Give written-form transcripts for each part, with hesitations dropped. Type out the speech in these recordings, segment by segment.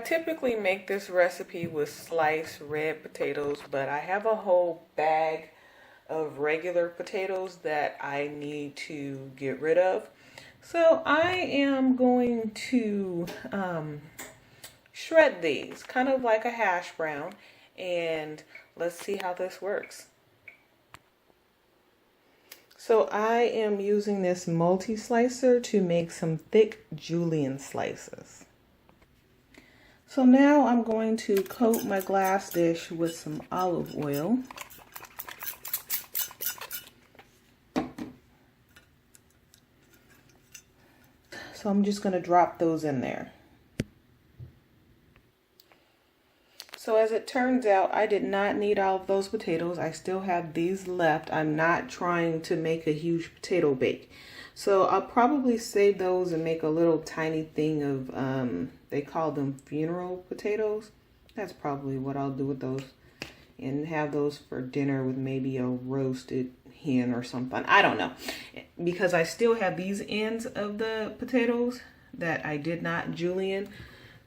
typically make this recipe with sliced red potatoes, but I have a whole bag of regular potatoes that I need to get rid of. So I am going to shred these, kind of like a hash brown, and let's see how this works. So I am using this multi-slicer to make some thick julienne slices. So now I'm going to coat my glass dish with some olive oil. So I'm just going to drop those in there. So as it turns out, I did not need all of those potatoes. I still have these left. I'm not trying to make a huge potato bake. So I'll probably save those and make a little tiny thing of, they call them funeral potatoes. That's probably what I'll do with those. And have those for dinner with maybe a roasted hen or something. I don't know. Because I still have these ends of the potatoes that I did not julienne.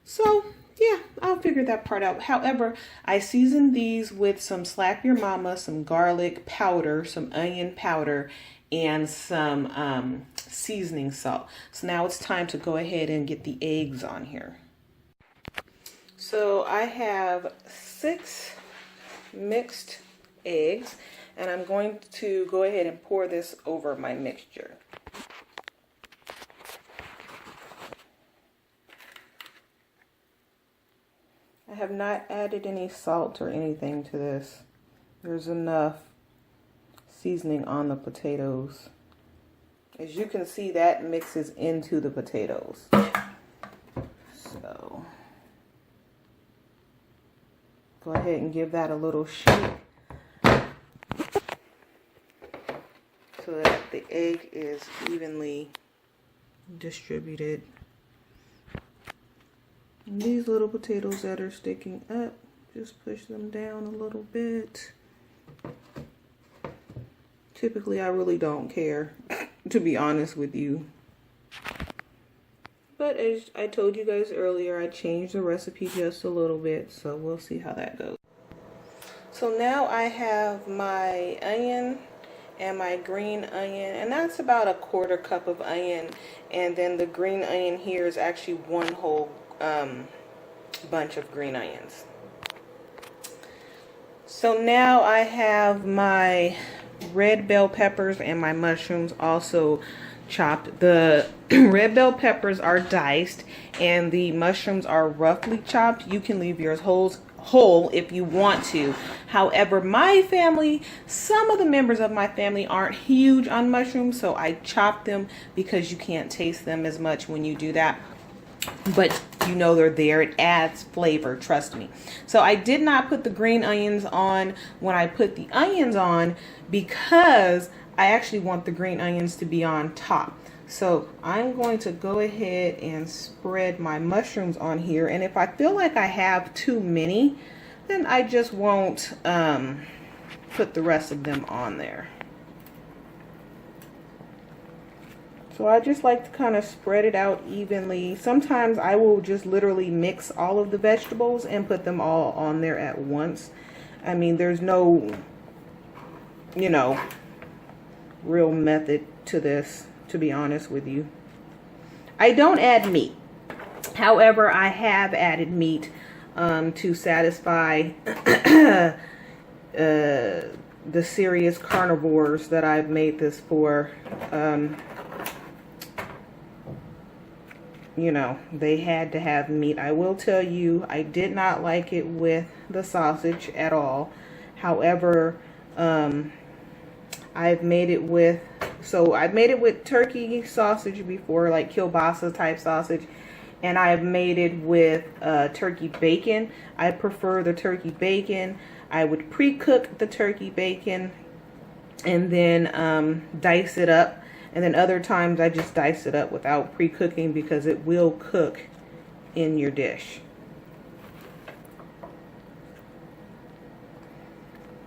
So yeah, I'll figure that part out. However, I seasoned these with some Slap Your Mama, some garlic powder, some onion powder, and some seasoning salt. So now it's time to go ahead and get the eggs on here. So I have 6 mixed eggs, and I'm going to go ahead and pour this over my mixture. I have not added any salt or anything to this. There's enough seasoning on the potatoes. As you can see, that mixes into the potatoes. So go ahead and give that a little shake so that the egg is evenly distributed. And these little potatoes that are sticking up, just push them down a little bit. Typically, I really don't care, to be honest with you. But as I told you guys earlier, I changed the recipe just a little bit, so we'll see how that goes. So now I have my onion and my green onion, and that's about a 1/4 cup of onion, and then the green onion here is actually one whole bunch of green onions. So now I have my red bell peppers and my mushrooms also chopped. The red bell peppers are diced and the mushrooms are roughly chopped. You can leave yours whole if you want to. However, my family, some of the members of my family aren't huge on mushrooms, so I chop them because you can't taste them as much when you do that. But you know they're there. It adds flavor, trust me. So I did not put the green onions on when I put the onions on because I actually want the green onions to be on top. So I'm going to go ahead and spread my mushrooms on here. And if I feel like I have too many, then I just won't put the rest of them on there. So I just like to kind of spread it out evenly. Sometimes I will just literally mix all of the vegetables and put them all on there at once. I mean, there's no, you know, real method to this, to be honest with you. I don't add meat. However, I have added meat to satisfy the serious carnivores that I've made this for. You know, they had to have meat. I will tell you, I did not like it with the sausage at all. However, I've made it with, I've made it with turkey sausage before, like kielbasa type sausage. And I've made it with turkey bacon. I prefer the turkey bacon. I would pre-cook the turkey bacon and then dice it up. And then other times I just dice it up without pre-cooking because it will cook in your dish.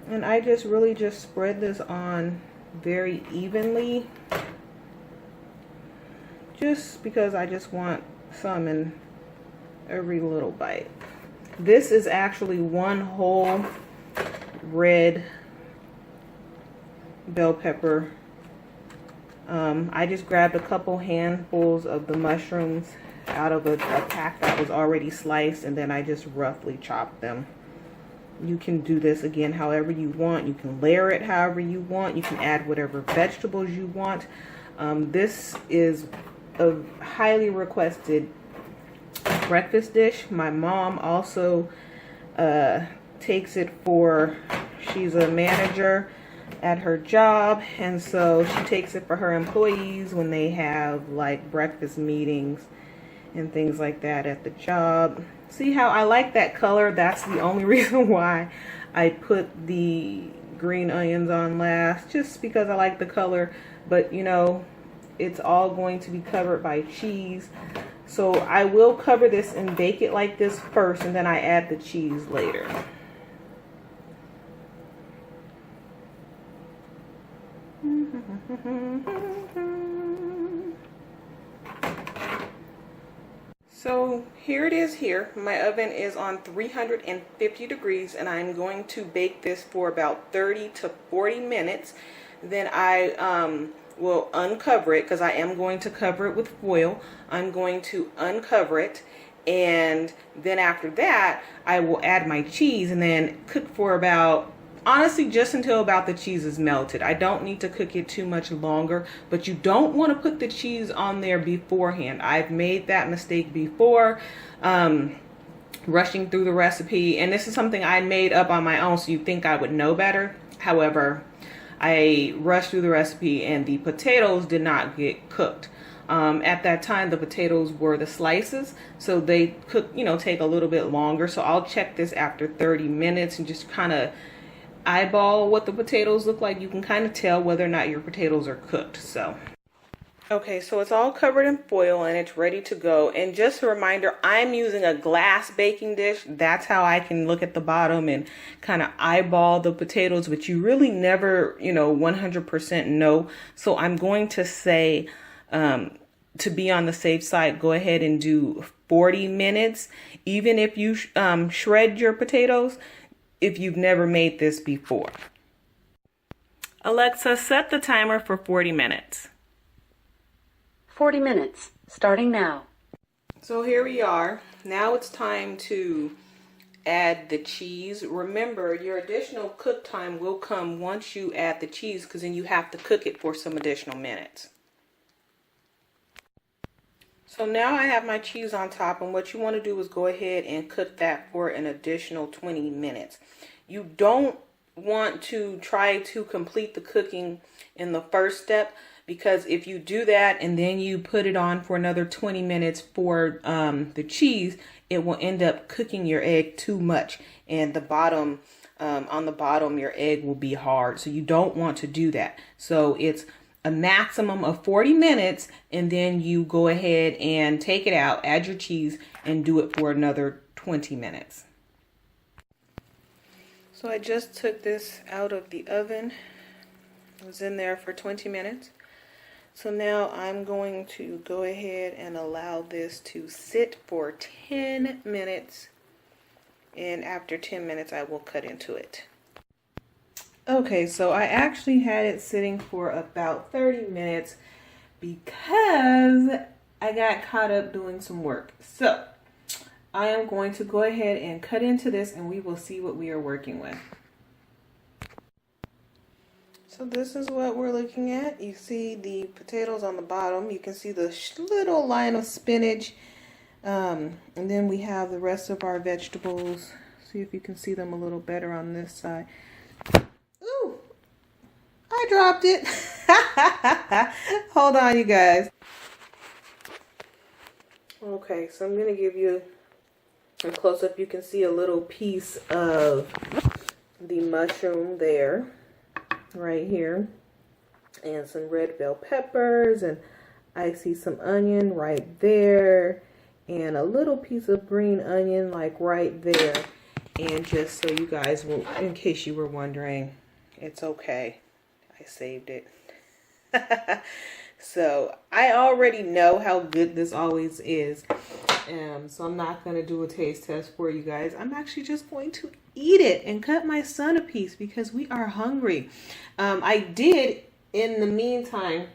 And I just really just spread this on very evenly. Just because I just want some in every little bite. This is actually one whole red bell pepper. I just grabbed a couple handfuls of the mushrooms out of a pack that was already sliced, and then I just roughly chopped them. You can do this again however you want. You can layer it however you want. You can add whatever vegetables you want. This is a highly requested breakfast dish. My mom also takes it for, she's a manager at her job, and so she takes it for her employees when they have like breakfast meetings and things like that at the job. See how I like that color? That's the only reason why I put the green onions on last, just because I like the color. But you know, it's all going to be covered by cheese, so I will cover this and bake it like this first, and then I add the cheese later. So here it is here. My oven is on 350 degrees, and I'm going to bake this for about 30 to 40 minutes. Then I will uncover it, because I am going to cover it with foil. I'm going to uncover it, and then after that I will add my cheese and then cook for about, honestly, just until about the cheese is melted. I don't need to cook it too much longer, but you don't want to put the cheese on there beforehand. I've made that mistake before, rushing through the recipe, and this is something I made up on my own, so you'd think I would know better. However, I rushed through the recipe and the potatoes did not get cooked. At that time, the potatoes were the slices, so they cook, you know, take a little bit longer. So I'll check this after 30 minutes and just kind of eyeball what the potatoes look like. You can kind of tell whether or not your potatoes are cooked. So okay, so it's all covered in foil and it's ready to go. And just a reminder, I'm using a glass baking dish. That's how I can look at the bottom and kind of eyeball the potatoes, but you really never, you know, 100% know. So I'm going to say, to be on the safe side, go ahead and do 40 minutes. Even if you shred your potatoes, if you've never made this before. Alexa, set the timer for 40 minutes. 40 minutes, starting now. So here we are. Now it's time to add the cheese. Remember, your additional cook time will come once you add the cheese, because then you have to cook it for some additional minutes. So now I have my cheese on top, and what you want to do is go ahead and cook that for an additional 20 minutes. You don't want to try to complete the cooking in the first step, because if you do that and then you put it on for another 20 minutes for the cheese, it will end up cooking your egg too much, and the bottom, on the bottom, your egg will be hard. So you don't want to do that. So it's a maximum of 40 minutes, and then you go ahead and take it out, add your cheese, and do it for another 20 minutes. So I just took this out of the oven. It was in there for 20 minutes. So now I'm going to go ahead and allow this to sit for 10 minutes. And after 10 minutes, I will cut into it. Okay, so I actually had it sitting for about 30 minutes because I got caught up doing some work. So I am going to go ahead and cut into this, and we will see what we are working with. So this is what we're looking at. You see the potatoes on the bottom. You can see the little line of spinach. And then we have the rest of our vegetables. See if you can see them a little better on this side. Ooh, I dropped it. Hold on, you guys. Okay, so I'm going to give you a close-up. You can see a little piece of the mushroom there. Right here, and some red bell peppers, and I see some onion right there, and a little piece of green onion like right there. And just so you guys will, in case you were wondering, it's okay, I saved it. So I already know how good this always is. So I'm not going to do a taste test for you guys. I'm actually just going to eat it and cut my son a piece because we are hungry. I did, in the meantime,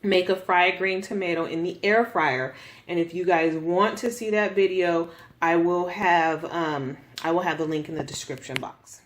make a fried green tomato in the air fryer. And if you guys want to see that video, I will have the link in the description box.